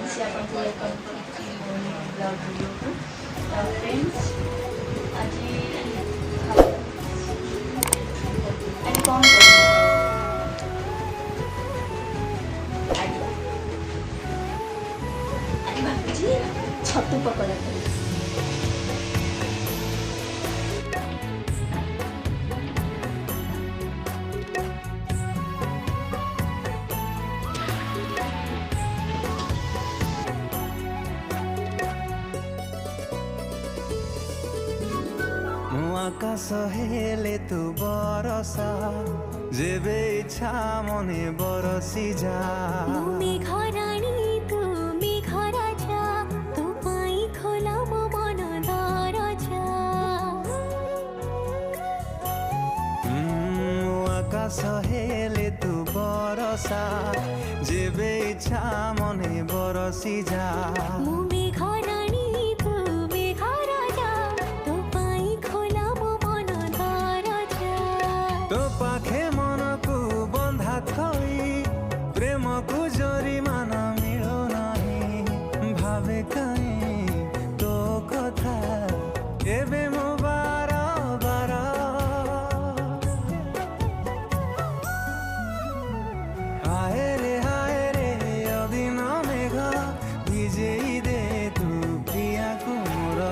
से आपको वेलकम करछि ब्लॉग वीडियो को। तो फ्रेंड्स आज कौन छतु पकड़ा आकाश हेले तू बरसा जेबे इच्छा मने बरसी जा मेघराणी तू मेघराजा तू पाई खोला मो मन दरजा आकाश हेले तू बरसा जेबे इच्छा मने बरसी जा तो पाखे मन को बंधा थई प्रेम को जरी मान मिलो नहीं भावे कहीं तो कथा एबे मो बार बार हाय रे अदिन मेघ भिजे दे तू प्रिया को मोर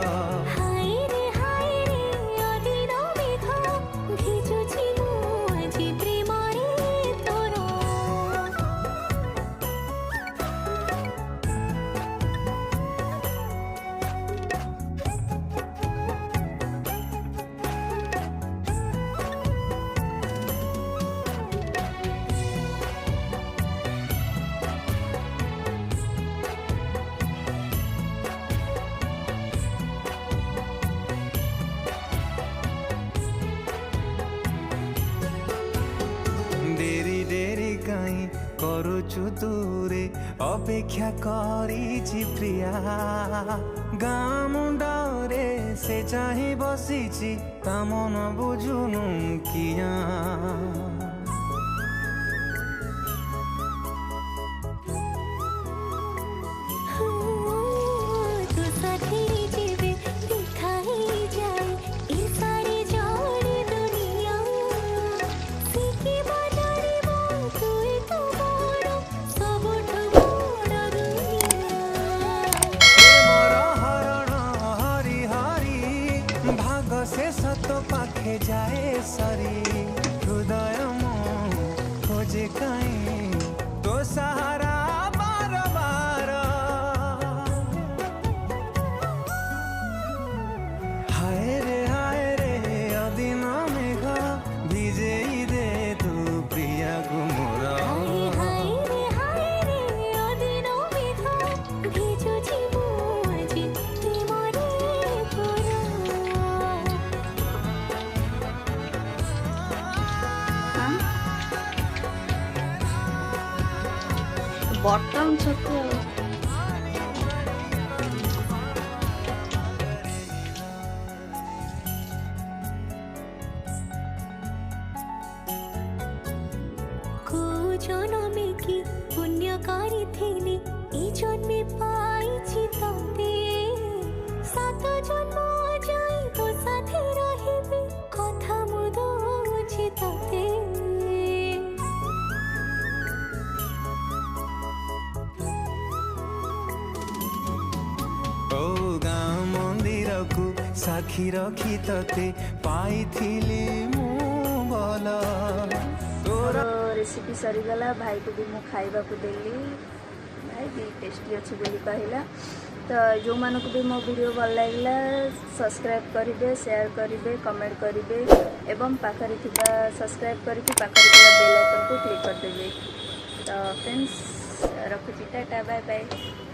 डेरी डेरी कहीं करुचु दूरे अपेक्षा करी प्रिया गाँ मुंडरे से चाही बसीची ता मन बुझुनु किया से सत पाखे जाए सरी हृदय खोजे कहीं तो सहारा बार बार हाय रे अदिन मेघ भिजे दे तू प्रिया गुमरा बटन छतु जनमे की पुण्य करी ए जन्मे पाई तते सात जन्म जाई तो साथे रहिबे कथा मुदुछि तते गाँ मंदिर को साक्षी रखी तते पाई मु भल तोर रेसिपी सरीगला भाई को भी मु खाइबा को देली भाई भी टेस्टी अच्छे बोली कहला। तो जो मानक भी मो वीडियो भल लागला सब्सक्राइब करेंगे शेयर करेंगे कमेंट करेंगे एवं पाखरे थिबा सब्सक्राइब करके पाखरे थिबा बेल आइकन को क्लिक कर देबे। तो फ्रेंड्स रखुची टाटा बाय बाय।